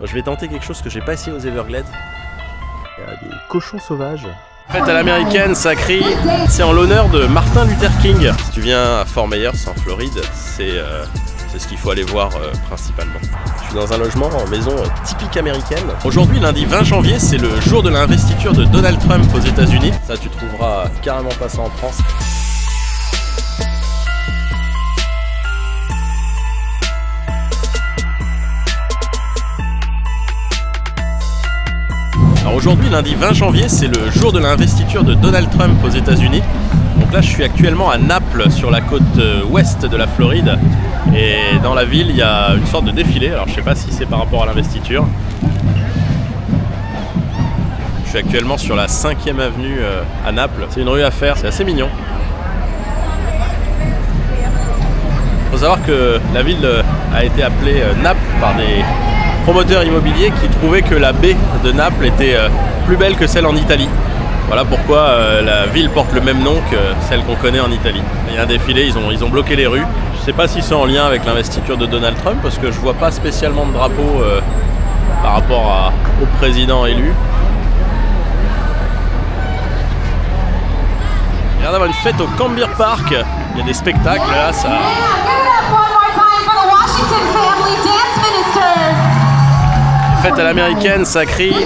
Je vais tenter quelque chose que j'ai pas essayé aux Everglades. Il y a des cochons sauvages. Fête à l'américaine, ça crie. C'est en l'honneur de Martin Luther King. Si tu viens à Fort Myers en Floride, c'est ce qu'il faut aller voir principalement. Je suis dans un logement en maison typique américaine. Aujourd'hui, lundi 20 janvier, c'est le jour de l'investiture de Donald Trump aux États-Unis. Ça, tu trouveras carrément pas ça en France. Alors aujourd'hui, lundi 20 janvier, c'est le jour de l'investiture de Donald Trump aux États-Unis. Donc là, je suis actuellement à Naples, sur la côte ouest de la Floride. Et dans la ville, il y a une sorte de défilé. Alors je sais pas si c'est par rapport à l'investiture. Je suis actuellement sur la 5e avenue à Naples. C'est une rue à faire, c'est assez mignon. Il faut savoir que la ville a été appelée Naples par des promoteurs immobiliers qui trouvaient que la baie de Naples était plus belle que celle en Italie. Voilà pourquoi la ville porte le même nom que celle qu'on connaît en Italie. Il y a un défilé, ils ont bloqué les rues. Je ne sais pas si c'est en lien avec l'investiture de Donald Trump parce que je vois pas spécialement de drapeau par rapport au président élu. Il y a l'air d'avoir une fête au Cambier Park. Il y a des spectacles là, ça. Fête à l'américaine, ça crie,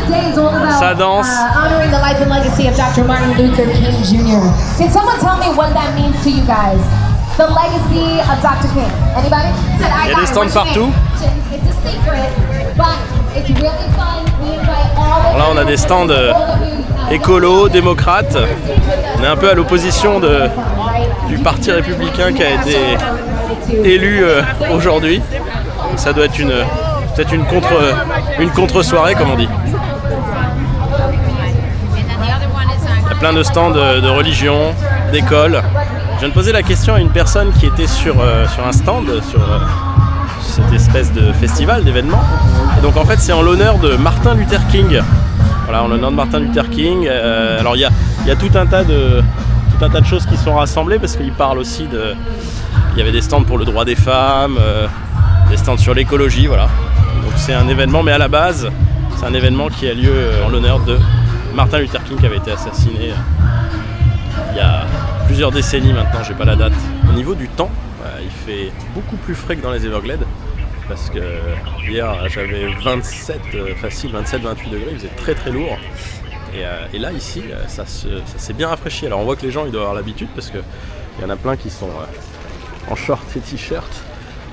ça danse. Honoring the life and legacy of Dr. Martin Luther King Jr. Can someone tell me what that means to you guys? The legacy of Dr. King. Anybody? Il y a des stands partout. It's a secret, but it's really fun. We invite all of Là, on a des stands écolos, démocrates. On est un peu à l'opposition du parti républicain qui a été élu aujourd'hui. Donc ça doit être peut-être une contre-soirée, comme on dit. Il y a plein de stands de religion, d'école. Je viens de poser la question à une personne qui était sur un stand, sur cette espèce de festival, d'événement. Et donc en fait, c'est en l'honneur de Martin Luther King. Voilà, en l'honneur de Martin Luther King. Alors il y a tout un tas de choses qui sont rassemblées parce qu'il parle aussi il y avait des stands pour le droit des femmes, des stands sur l'écologie, voilà. Donc c'est un événement, mais à la base, c'est un événement qui a lieu en l'honneur de Martin Luther King qui avait été assassiné il y a plusieurs décennies maintenant, j'ai pas la date. Au niveau du temps, il fait beaucoup plus frais que dans les Everglades parce que hier j'avais 27-28 degrés, il faisait très très lourd. Et là ici, ça s'est bien rafraîchi. Alors on voit que les gens ils doivent avoir l'habitude parce qu'il y en a plein qui sont en short et t-shirt.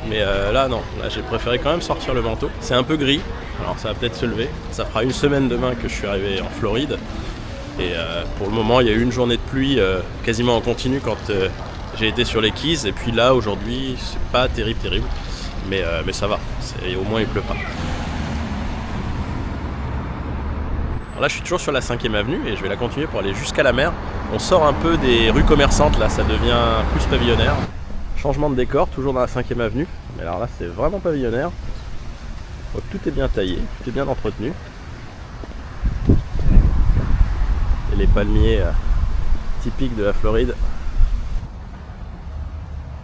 Mais là non, là j'ai préféré quand même sortir le manteau. C'est un peu gris, alors ça va peut-être se lever. Ça fera une semaine demain que je suis arrivé en Floride. Et pour le moment il y a eu une journée de pluie quasiment en continu quand j'ai été sur les Keys. Et puis là aujourd'hui c'est pas terrible. Mais ça va, au moins il pleut pas. Alors là je suis toujours sur la 5e avenue et je vais la continuer pour aller jusqu'à la mer. On sort un peu des rues commerçantes, là ça devient plus pavillonnaire. Changement de décor, toujours dans la 5e avenue. Mais alors là, c'est vraiment pavillonnaire. Donc, tout est bien taillé, tout est bien entretenu. Et les palmiers typiques de la Floride.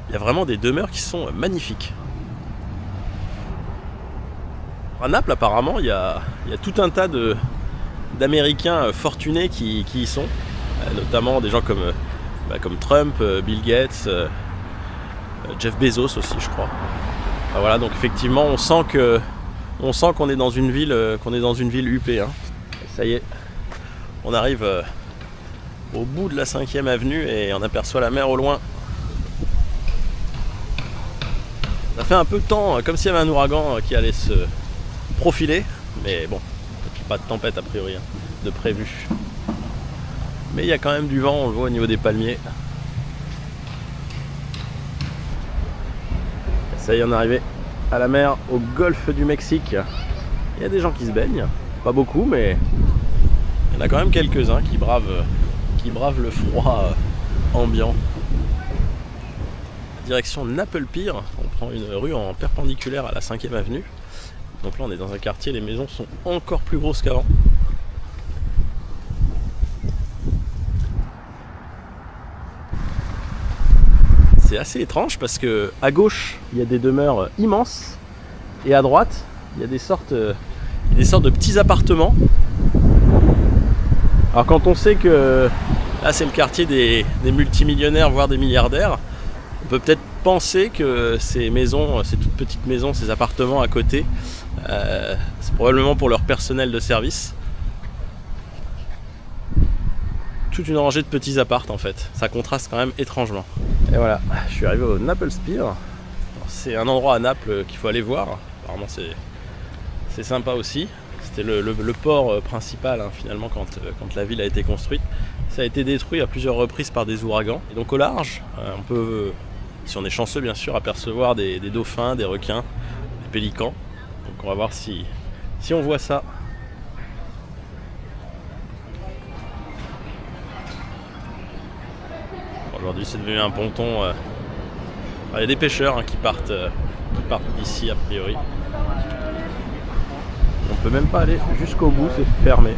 Il y a vraiment des demeures qui sont magnifiques. À Naples, apparemment, il y a tout un tas d'Américains fortunés qui y sont. Notamment des gens comme Trump, Bill Gates, Jeff Bezos aussi, je crois. Ah, voilà, donc effectivement, on sent qu'on est dans une ville, huppée. Hein. Ça y est, on arrive au bout de la 5e avenue et on aperçoit la mer au loin. Ça fait un peu de temps, comme s'il y avait un ouragan qui allait se profiler, mais bon, pas de tempête a priori, hein, de prévu. Mais il y a quand même du vent, on le voit au niveau des palmiers. Ça y est, on est arrivé à la mer, au golfe du Mexique. Il y a des gens qui se baignent, pas beaucoup, mais il y en a quand même quelques-uns qui bravent le froid ambiant. Direction Naples Pier, on prend une rue en perpendiculaire à la 5e avenue. Donc là on est dans un quartier, les maisons sont encore plus grosses qu'avant. C'est assez étrange parce que à gauche il y a des demeures immenses et à droite il y a des sortes des sortes de petits appartements. Alors quand on sait que là c'est le quartier des multimillionnaires, voire des milliardaires, on peut peut-être penser que ces maisons, ces toutes petites maisons, ces appartements à côté, c'est probablement pour leur personnel de service. Toute une rangée de petits apparts en fait, ça contraste quand même étrangement. Et voilà, je suis arrivé au Naples Pier. C'est un endroit à Naples qu'il faut aller voir, apparemment c'est sympa aussi. C'était le port principal hein, finalement quand la ville a été construite. Ça a été détruit à plusieurs reprises par des ouragans. Et donc au large, on peut, si on est chanceux bien sûr, apercevoir des dauphins, des requins, des pélicans. Donc on va voir si on voit ça. Aujourd'hui c'est devenu un ponton. Il y a des pêcheurs hein, qui partent d'ici a priori. On peut même pas aller jusqu'au bout, c'est fermé.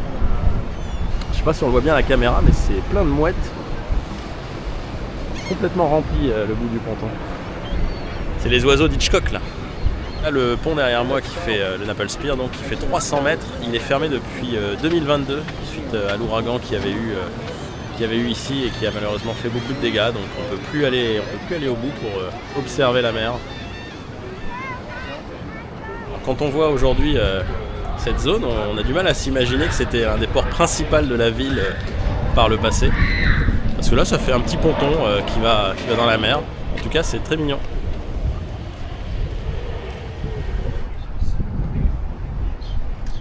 Je sais pas si on le voit bien à la caméra, mais c'est plein de mouettes. Complètement rempli le bout du ponton. C'est les oiseaux d'Hitchcock là. Là le pont derrière moi qui fait le Naples Pier, donc qui fait 300 mètres, il est fermé depuis 2022 suite à l'ouragan qu'il y avait eu ici et qui a malheureusement fait beaucoup de dégâts, donc on peut plus aller au bout pour observer la mer. Alors, quand on voit aujourd'hui cette zone, on a du mal à s'imaginer que c'était un des ports principaux de la ville par le passé. Parce que là ça fait un petit ponton qui va dans la mer. En tout cas c'est très mignon.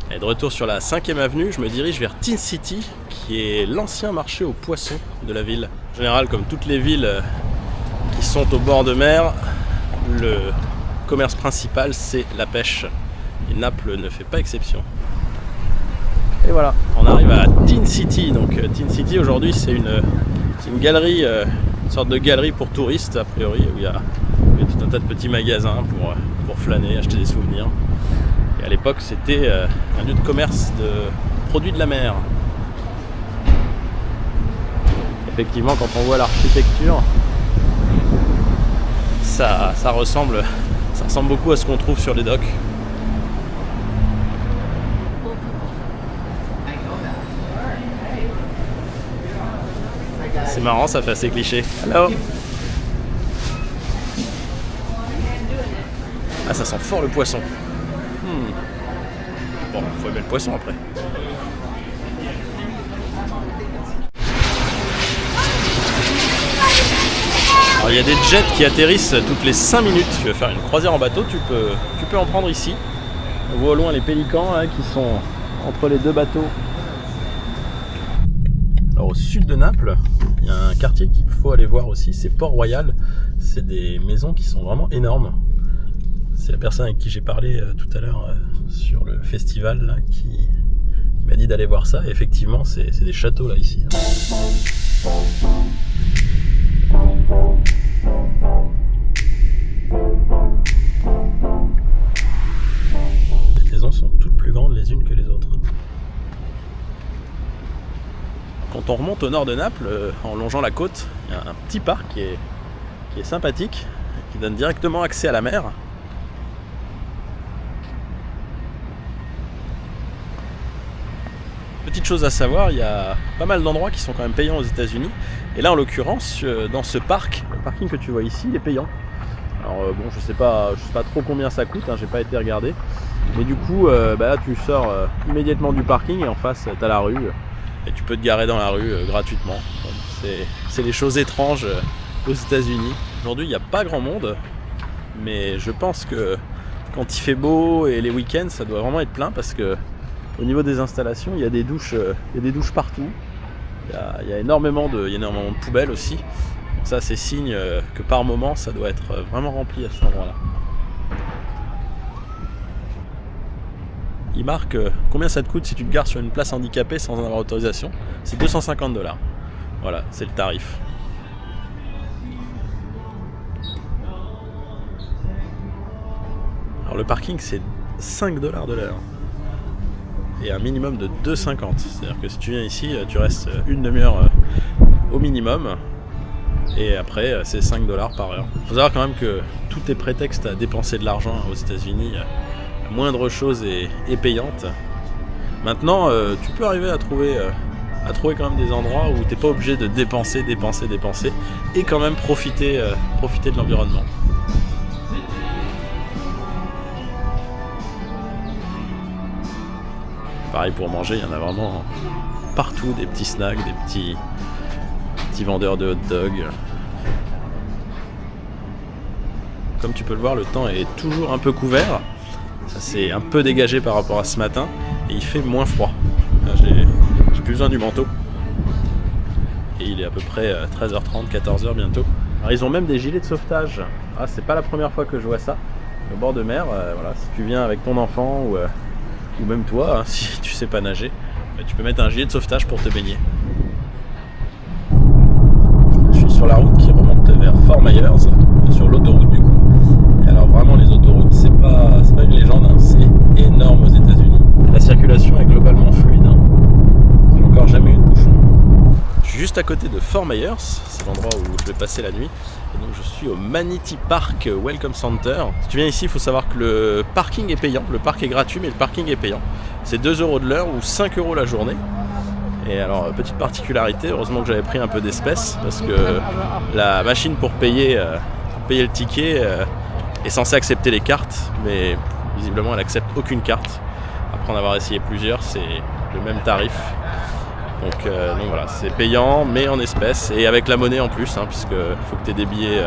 Et de retour sur la 5e avenue, je me dirige vers Tin City, qui est l'ancien marché aux poissons de la ville. En général, comme toutes les villes qui sont au bord de mer, le commerce principal c'est la pêche. Et Naples ne fait pas exception. Et voilà, on arrive à Tin City. Donc Tin City aujourd'hui c'est une galerie, une sorte de galerie pour touristes a priori, où il y a tout un tas de petits magasins pour flâner, acheter des souvenirs. Et à l'époque c'était un lieu de commerce de produits de la mer. Effectivement quand on voit l'architecture, ça ressemble beaucoup à ce qu'on trouve sur les docks. C'est marrant, ça fait assez cliché. Hello. Ah, ça sent fort le poisson. Bon, faut aimer le poisson après. Alors il y a des jets qui atterrissent toutes les 5 minutes. Tu veux faire une croisière en bateau, tu peux en prendre ici. On voit au loin les pélicans hein, qui sont entre les deux bateaux. Alors au sud de Naples, il y a un quartier qu'il faut aller voir aussi, c'est Port-Royal. C'est des maisons qui sont vraiment énormes. C'est la personne avec qui j'ai parlé tout à l'heure sur le festival là, qui m'a dit d'aller voir ça. Et effectivement, c'est des châteaux là ici. Les maisons sont toutes plus grandes les unes que les autres. Quand on remonte au nord de Naples, en longeant la côte, il y a un petit parc qui est sympathique, qui donne directement accès à la mer. Petite chose à savoir, il y a pas mal d'endroits qui sont quand même payants aux États-Unis. Et là, en l'occurrence, dans ce parc, le parking que tu vois ici, il est payant. Alors bon, je sais pas trop combien ça coûte, hein, j'ai pas été regarder. Mais du coup, là, tu sors immédiatement du parking et en face, tu as la rue. Et tu peux te garer dans la rue gratuitement. C'est les choses étranges aux États-Unis. Aujourd'hui, il n'y a pas grand monde, mais je pense que quand il fait beau et les week-ends, ça doit vraiment être plein parce que au niveau des installations, il y a des douches partout. Il y a énormément de poubelles aussi. Donc ça, c'est signe que par moment, ça doit être vraiment rempli à cet endroit-là. Il marque combien ça te coûte si tu te gares sur une place handicapée sans en avoir autorisation. C'est $250. Voilà, c'est le tarif. Alors le parking c'est $5 de l'heure. Et un minimum de 2,50. C'est-à-dire que si tu viens ici, tu restes une demi-heure au minimum. Et après, c'est $5 par heure. Il faut savoir quand même que tout est prétexte à dépenser de l'argent aux États-Unis. moindre chose est payante. Maintenant, tu peux arriver à trouver quand même des endroits où t'es pas obligé de dépenser et quand même profiter de l'environnement. Pareil pour manger, il y en a vraiment partout, des petits snacks, des petits vendeurs de hot dogs. Comme tu peux le voir, le temps est toujours un peu couvert. Ça s'est un peu dégagé par rapport à ce matin et il fait moins froid. Là, j'ai plus besoin du manteau. Et il est à peu près 13h30, 14h bientôt. Alors, ils ont même des gilets de sauvetage. Ah, c'est pas la première fois que je vois ça. Au bord de mer, voilà, si tu viens avec ton enfant ou même toi, hein, si tu sais pas nager, tu peux mettre un gilet de sauvetage pour te baigner. Je suis sur la route qui remonte vers Fort Myers, sur l'autoroute du coup. Et alors vraiment les autoroutes, c'est pas une légende, hein, c'est énorme aux États-Unis. La circulation est globalement fluide. Hein. J'ai encore jamais eu de bouchon. Je suis juste à côté de Fort Myers, c'est l'endroit où je vais passer la nuit. Et donc je suis au Manatee Park Welcome Center. Si tu viens ici, il faut savoir que le parking est payant. Le parc est gratuit, mais le parking est payant. C'est 2 € de l'heure ou 5 € la journée. Et alors, petite particularité, heureusement que j'avais pris un peu d'espèces, parce que la machine pour payer le ticket est censée accepter les cartes, mais visiblement elle n'accepte aucune carte. Après en avoir essayé plusieurs, c'est le même tarif. Donc voilà, c'est payant, mais en espèces, et avec la monnaie en plus, hein, puisque faut que tu aies des billets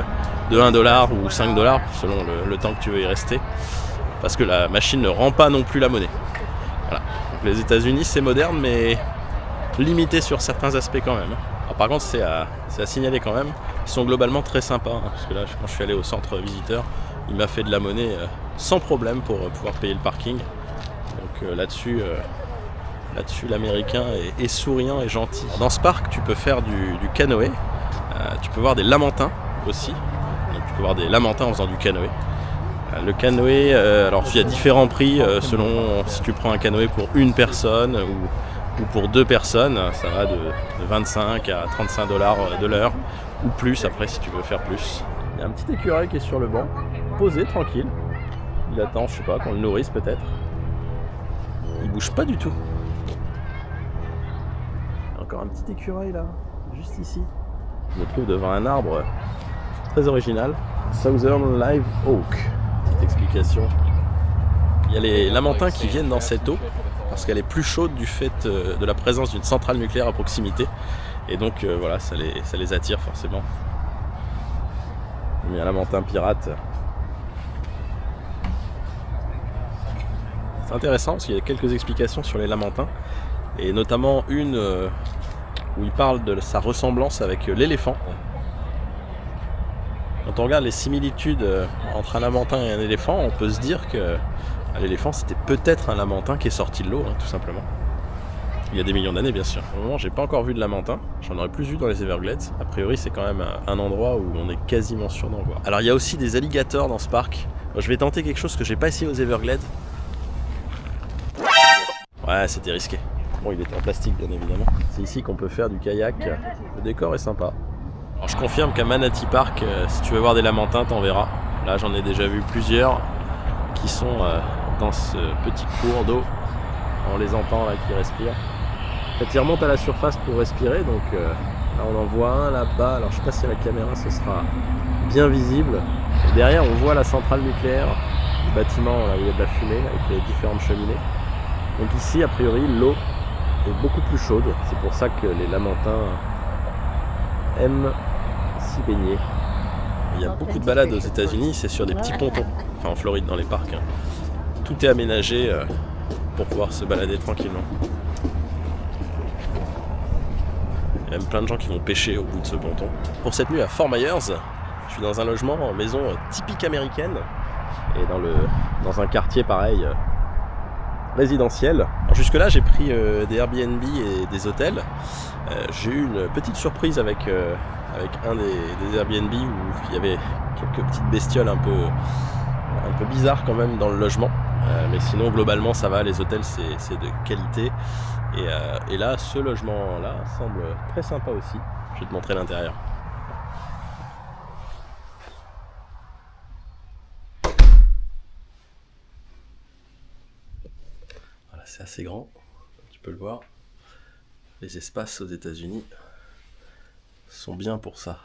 de 1 $ ou 5 $, selon le temps que tu veux y rester, parce que la machine ne rend pas non plus la monnaie. Voilà. Donc les États-Unis, c'est moderne, mais limité sur certains aspects quand même. Alors, par contre, c'est à signaler quand même, ils sont globalement très sympas, hein, parce que là, quand je suis allé au centre visiteur, il m'a fait de la monnaie sans problème pour pouvoir payer le parking. Donc là-dessus, l'américain est souriant et gentil. Alors, dans ce parc, tu peux faire du canoë, tu peux voir des lamentins aussi, donc tu peux voir des lamentins en faisant du canoë. Le canoë, alors il y a différents prix selon si tu prends un canoë pour une personne ou pour 2 personnes, ça va de 25 à 35 $ de l'heure ou plus après si tu veux faire plus. Il y a un petit écureuil qui est sur le banc, posé tranquille. Il attend, je sais pas, qu'on le nourrisse peut-être. Il bouge pas du tout. Encore un petit écureuil là, juste ici. Je me trouve devant un arbre très original, Southern Live Oak. Petite explication. Il y a les lamentins qui viennent dans cette eau parce qu'elle est plus chaude du fait de la présence d'une centrale nucléaire à proximité. Et donc voilà, ça les attire forcément. Il y a un lamentin pirate. C'est intéressant parce qu'il y a quelques explications sur les lamentins. Et notamment une où il parle de sa ressemblance avec l'éléphant. Quand on regarde les similitudes entre un lamentin et un éléphant, on peut se dire que l'éléphant c'était peut-être un lamentin qui est sorti de l'eau, hein, tout simplement. Il y a des millions d'années bien sûr. Au moment j'ai pas encore vu de lamentin, j'en aurais plus vu dans les Everglades. A priori c'est quand même un endroit où on est quasiment sûr d'en voir. Alors il y a aussi des alligators dans ce parc. Je vais tenter quelque chose que j'ai pas essayé aux Everglades. Ouais, c'était risqué. Bon, il était en plastique bien évidemment. C'est ici qu'on peut faire du kayak. Le décor est sympa. Alors, je confirme qu'à Manatee Park, si tu veux voir des lamentins, t'en verras. Là j'en ai déjà vu plusieurs qui sont dans ce petit cours d'eau. On les entend là qui respirent. En fait, ils remontent à la surface pour respirer, donc là on en voit un là-bas. Alors je sais pas si à la caméra ce sera bien visible. Et derrière on voit la centrale nucléaire, le bâtiment là où il y a de la fumée avec les différentes cheminées. Donc ici a priori l'eau est beaucoup plus chaude. C'est pour ça que les lamentins aiment s'y baigner. Il y a beaucoup de balades aux États-Unis, c'est sur des petits pontons. Enfin en Floride dans les parcs. Hein. Tout est aménagé pour pouvoir se balader tranquillement. Il y a même plein de gens qui vont pêcher au bout de ce ponton. Pour cette nuit à Fort Myers, je suis dans un logement en maison typique américaine et dans un quartier pareil résidentiel. Alors jusque là j'ai pris des Airbnb et des hôtels. J'ai eu une petite surprise avec un des Airbnb où il y avait quelques petites bestioles un peu bizarres quand même dans le logement. Mais sinon globalement ça va, les hôtels c'est de qualité. Et là ce logement là semble très sympa aussi. Je vais te montrer l'intérieur. c'est assez grand, tu peux le voir. Les espaces aux États-Unis sont bien pour ça.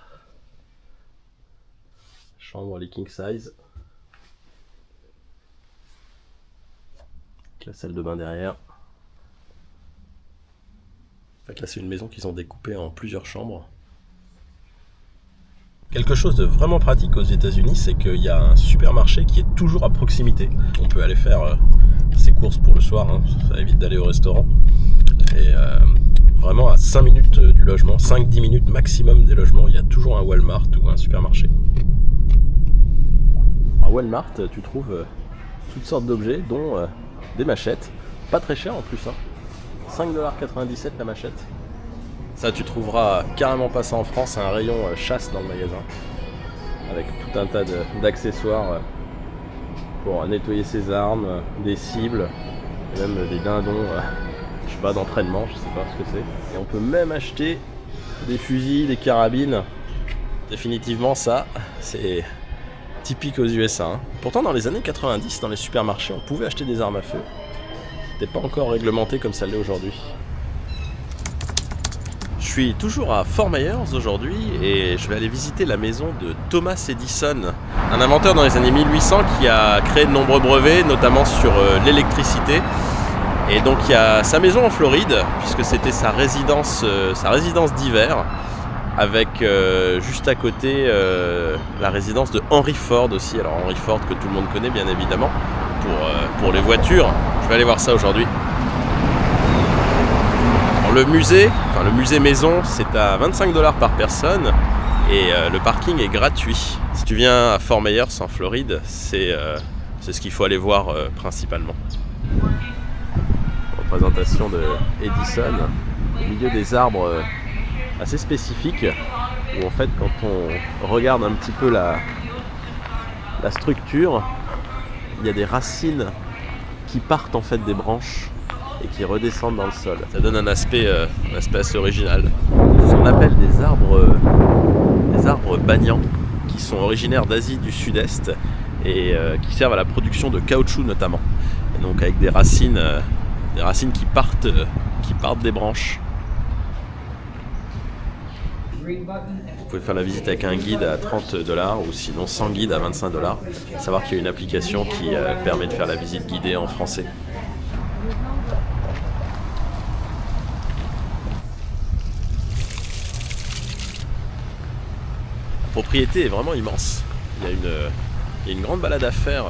Chambre, les king size. La salle de bain derrière. En fait, là, c'est une maison qu'ils ont découpée en plusieurs chambres. Quelque chose de vraiment pratique aux États-Unis, c'est qu'il y a un supermarché qui est toujours à proximité. On peut aller faire ses courses pour le soir, hein, ça évite d'aller au restaurant. Et vraiment à 5 minutes du logement, 5-10 minutes maximum des logements, il y a toujours un Walmart ou un supermarché. À Walmart, tu trouves toutes sortes d'objets, dont des machettes, pas très cher en plus, hein. 5,97$ la machette. Ça, tu trouveras carrément pas ça en France, c'est un rayon chasse dans le magasin, avec tout un tas d'accessoires pour nettoyer ses armes, des cibles, et même des dindons, je sais pas, d'entraînement, je sais pas ce que c'est. Et on peut même acheter des fusils, des carabines. Définitivement, ça, c'est typique aux USA, hein. Pourtant, dans les années 90, dans les supermarchés, on pouvait acheter des armes à feu. C'était pas encore réglementé comme ça l'est aujourd'hui. Je suis toujours à Fort Myers aujourd'hui et je vais aller visiter la maison de Thomas Edison, un inventeur dans les années 1800 qui a créé de nombreux brevets, notamment sur l'électricité. Et donc il y a sa maison en Floride, puisque c'était sa résidence d'hiver, avec juste à côté la résidence de Henry Ford aussi. Alors Henry Ford que tout le monde connaît bien évidemment pour les voitures. Je vais aller voir ça aujourd'hui. Le musée maison, c'est à 25$ par personne et le parking est gratuit. Si tu viens à Fort Myers en Floride, c'est ce qu'il faut aller voir principalement. Représentation de Edison au milieu des arbres assez spécifiques où en fait quand on regarde un petit peu la structure, il y a des racines qui partent en fait des branches et qui redescendent dans le sol. Ça donne un aspect assez original. On appelle des arbres banyan qui sont originaires d'Asie du Sud-Est et qui servent à la production de caoutchouc notamment. Et donc avec des racines qui partent des branches. Vous pouvez faire la visite avec un guide à 30$ ou sinon sans guide à 25$. À savoir qu'il y a une application qui permet de faire la visite guidée en français. La propriété est vraiment immense. Il y a une grande balade à faire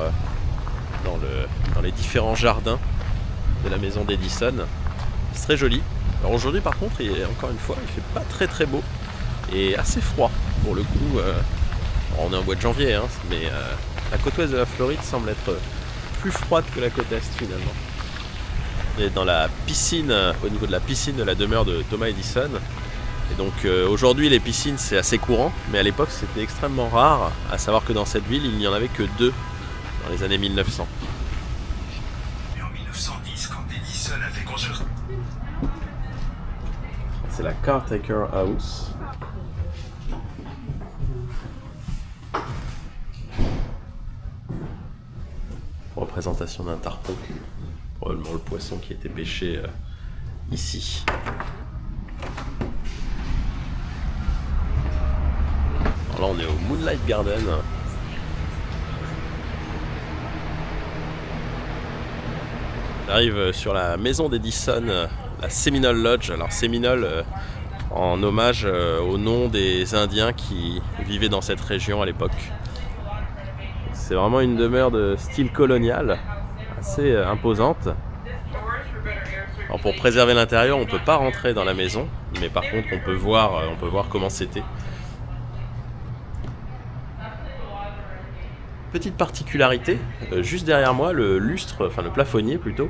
dans les différents jardins de la maison d'Edison. C'est très joli. Alors aujourd'hui par contre, encore une fois, il fait pas très très beau et assez froid pour le coup. On est en mois de janvier, hein, mais la côte ouest de la Floride semble être plus froide que la côte est finalement. On est dans la piscine, au niveau de la piscine de la demeure de Thomas Edison. Et donc aujourd'hui les piscines c'est assez courant, mais à l'époque c'était extrêmement rare, à savoir que dans cette ville il n'y en avait que 2 dans les années 1900. Et en 1910 quand Edison a fait construire... C'est la Cartaker House. Représentation d'un tarpon, probablement le poisson qui était pêché ici. Alors là on est au Moonlight Garden. On arrive sur la maison d'Edison, la Seminole Lodge. Alors Seminole en hommage au nom des Indiens qui vivaient dans cette région à l'époque. C'est vraiment une demeure de style colonial, assez imposante. Alors pour préserver l'intérieur, on ne peut pas rentrer dans la maison, mais par contre on peut voir comment c'était. Petite particularité, juste derrière moi, le lustre, enfin le plafonnier plutôt,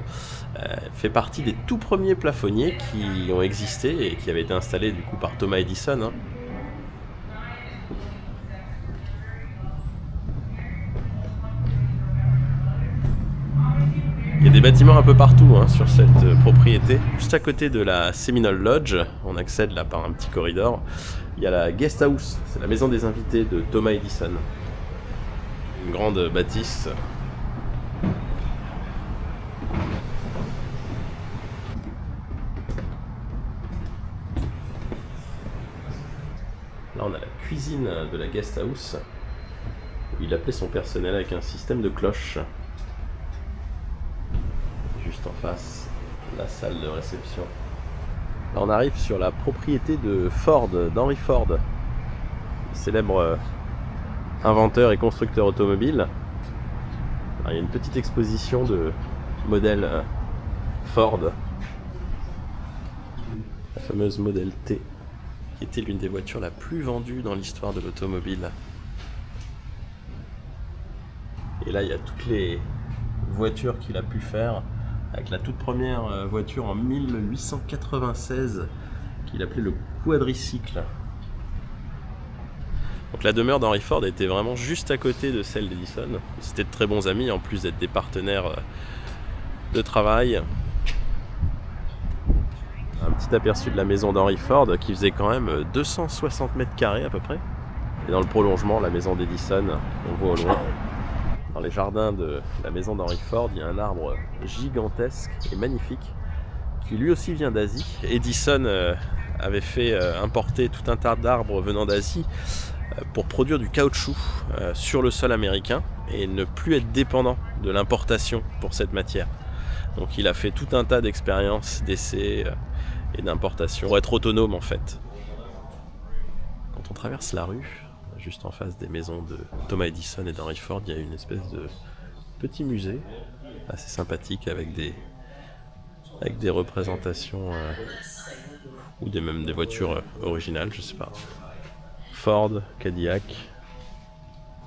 fait partie des tout premiers plafonniers qui ont existé et qui avaient été installés du coup par Thomas Edison. Hein. Il y a des bâtiments un peu partout hein, sur cette propriété. Juste à côté de la Seminole Lodge, on accède là par un petit corridor, il y a la Guest House, c'est la maison des invités de Thomas Edison. Une grande bâtisse. cuisine de la guest house. Il appelait son personnel avec un système de cloches. Juste en face, la salle de réception. Là, on arrive sur la propriété de Ford, d'Henry Ford, le célèbre inventeur et constructeur automobile. Alors, il y a une petite exposition de modèles Ford, la fameuse Model T, qui était l'une des voitures la plus vendue dans l'histoire de l'automobile. Et là, il y a toutes les voitures qu'il a pu faire, avec la toute première voiture en 1896 qu'il appelait le quadricycle. Donc la demeure d'Henry Ford était vraiment juste à côté de celle d'Edison. C'était de très bons amis, en plus d'être des partenaires de travail. Un petit aperçu de la maison d'Henry Ford qui faisait quand même 260 mètres carrés à peu près. Et dans le prolongement, la maison d'Edison, on voit au loin. Dans les jardins de la maison d'Henry Ford, il y a un arbre gigantesque et magnifique qui lui aussi vient d'Asie. Edison avait fait importer tout un tas d'arbres venant d'Asie pour produire du caoutchouc sur le sol américain et ne plus être dépendant de l'importation pour cette matière. Donc il a fait tout un tas d'expériences, d'essais et d'importation pour être autonome en fait. Quand on traverse la rue, juste en face des maisons de Thomas Edison et d'Henry Ford, il y a une espèce de petit musée assez sympathique avec des représentations ou même des voitures originales, je sais pas. Ford, Cadillac,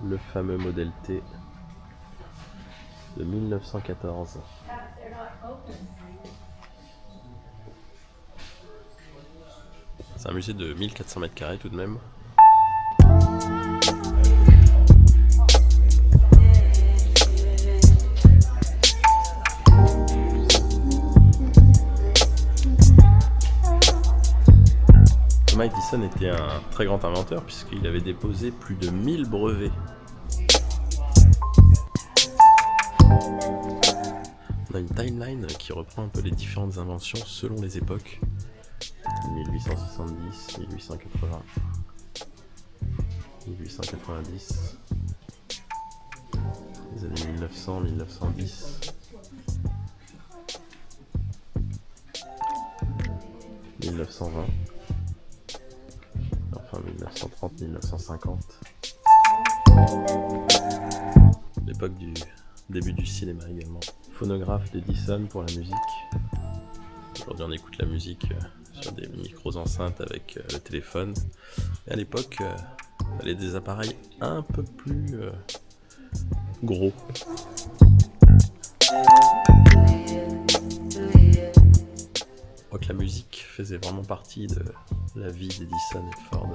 le fameux Model T de 1914. C'est un musée de 1400 mètres carrés tout de même. Thomas Edison était un très grand inventeur puisqu'il avait déposé plus de 1000 brevets. On a une timeline qui reprend un peu les différentes inventions selon les époques. 1870, 1880, 1890, les années 1900, 1910, 1920, enfin 1930, 1950. L'époque du début du cinéma également. Phonographe d'Edison pour la musique. Aujourd'hui on écoute la musique sur des micros enceintes avec le téléphone. Et à l'époque, il fallait des appareils un peu plus gros. Je crois que la musique faisait vraiment partie de la vie d'Edison et Ford.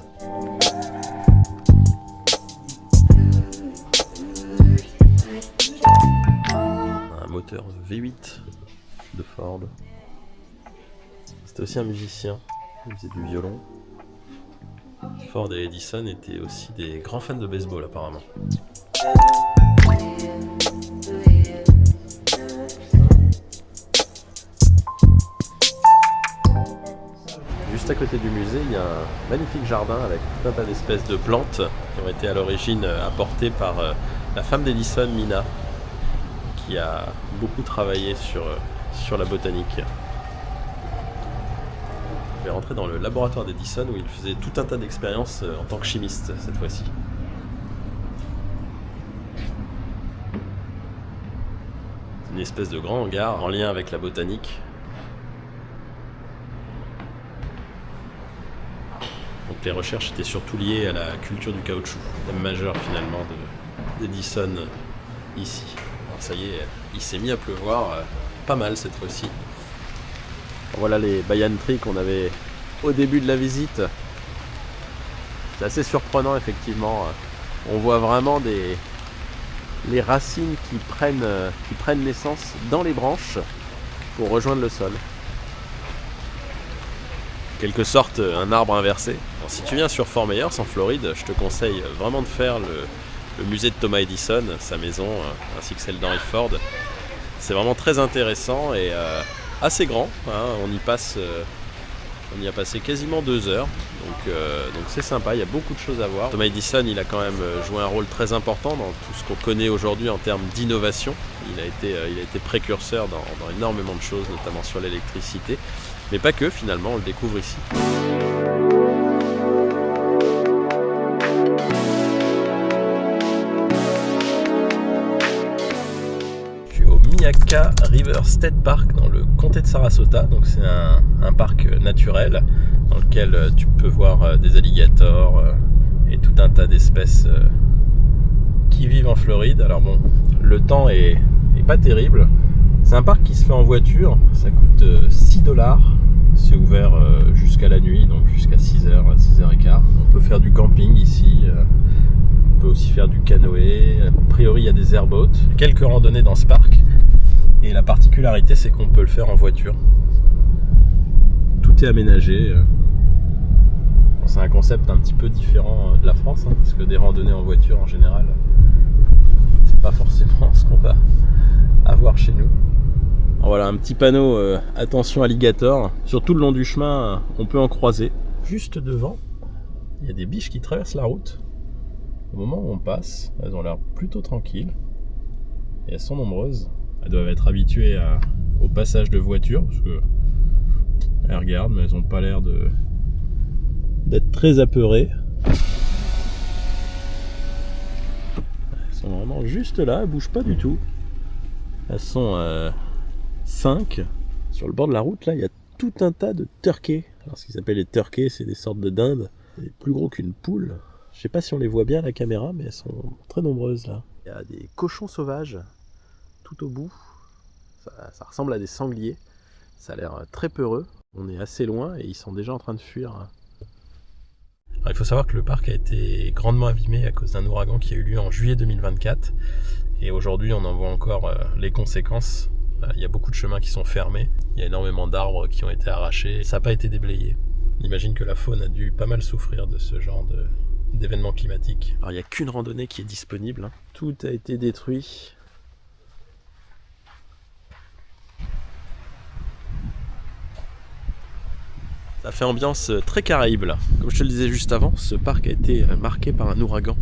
Un moteur V8 de Ford. C'était aussi un musicien, il faisait du violon. Ford et Edison étaient aussi des grands fans de baseball apparemment. Juste à côté du musée, il y a un magnifique jardin avec tout un tas d'espèces de plantes qui ont été à l'origine apportées par la femme d'Edison, Mina, qui a beaucoup travaillé sur la botanique. Je vais rentrer dans le laboratoire d'Edison où il faisait tout un tas d'expériences en tant que chimiste cette fois-ci. Une espèce de grand hangar en lien avec la botanique. Donc les recherches étaient surtout liées à la culture du caoutchouc, thème majeur finalement d'Edison ici. Alors ça y est, il s'est mis à pleuvoir pas mal cette fois-ci. Voilà les banyan trees qu'on avait au début de la visite. C'est assez surprenant effectivement. On voit vraiment les racines qui prennent naissance dans les branches pour rejoindre le sol. En quelque sorte un arbre inversé. Alors, si tu viens sur Fort Myers en Floride, je te conseille vraiment de faire le musée de Thomas Edison, sa maison, ainsi que celle d'Henry Ford. C'est vraiment très intéressant et assez grand, hein. On y passe On y a passé quasiment 2 heures, donc c'est sympa, il y a beaucoup de choses à voir. Thomas Edison, il a quand même joué un rôle très important dans tout ce qu'on connaît aujourd'hui en termes d'innovation. Il a été précurseur dans énormément de choses, notamment sur l'électricité, mais pas que, finalement, on le découvre ici. Myakka River State Park dans le comté de Sarasota, donc c'est un parc naturel dans lequel tu peux voir des alligators et tout un tas d'espèces qui vivent en Floride. Alors bon, le temps est pas terrible. C'est un parc qui se fait en voiture, ça coûte $6. C'est ouvert jusqu'à la nuit, donc jusqu'à 6h, 6h15. On peut faire du camping ici. On peut aussi faire du canoë. A priori, il y a des airboats. Quelques randonnées dans ce parc. Et la particularité, c'est qu'on peut le faire en voiture. Tout est aménagé. Bon, c'est un concept un petit peu différent de la France, hein, parce que des randonnées en voiture, en général, c'est pas forcément ce qu'on va avoir chez nous. Alors voilà, un petit panneau attention alligator. Sur tout le long du chemin, on peut en croiser. Juste devant, il y a des biches qui traversent la route. Au moment où on passe, elles ont l'air plutôt tranquilles. Et elles sont nombreuses. Elles doivent être habituées au passage de voitures, parce que elles regardent, mais elles n'ont pas l'air d'être très apeurées. Elles sont vraiment juste là, elles bougent pas du tout. Elles sont 5. Sur le bord de la route, là, il y a tout un tas de turkeys. Alors, ce qu'ils appellent les turkeys, c'est des sortes de dindes. C'est plus gros qu'une poule. Je sais pas si on les voit bien à la caméra, mais elles sont très nombreuses là. Il y a des cochons sauvages tout au bout. Ça ressemble à des sangliers. Ça a l'air très peureux. On est assez loin et ils sont déjà en train de fuir. Alors, il faut savoir que le parc a été grandement abîmé à cause d'un ouragan qui a eu lieu en juillet 2024. Et aujourd'hui, on en voit encore les conséquences. Il y a beaucoup de chemins qui sont fermés. Il y a énormément d'arbres qui ont été arrachés. Ça n'a pas été déblayé. On imagine que la faune a dû pas mal souffrir de ce genre d'événements climatiques. Alors il n'y a qu'une randonnée qui est disponible, hein. Tout a été détruit. Ça fait ambiance très caraïbe là. Comme je te le disais juste avant, ce parc a été marqué par un ouragan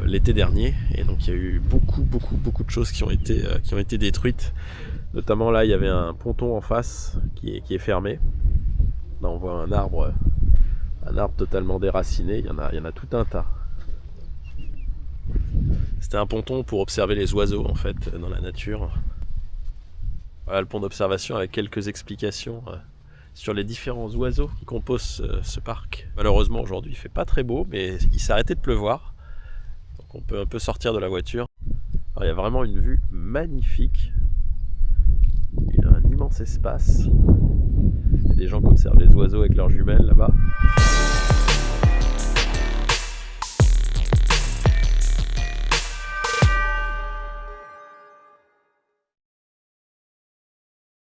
l'été dernier, et donc il y a eu beaucoup de choses qui ont été détruites. Notamment là, il y avait un ponton en face qui est fermé. Là on voit un arbre totalement déraciné, il y en a tout un tas. C'était un ponton pour observer les oiseaux en fait dans la nature. Voilà le pont d'observation avec quelques explications sur les différents oiseaux qui composent ce parc. Malheureusement aujourd'hui il fait pas très beau, mais il s'est arrêté de pleuvoir, donc on peut un peu sortir de la voiture. Alors, il y a vraiment une vue magnifique, il y a un immense espace. Il y a des gens qui observent les oiseaux avec leurs jumelles là-bas.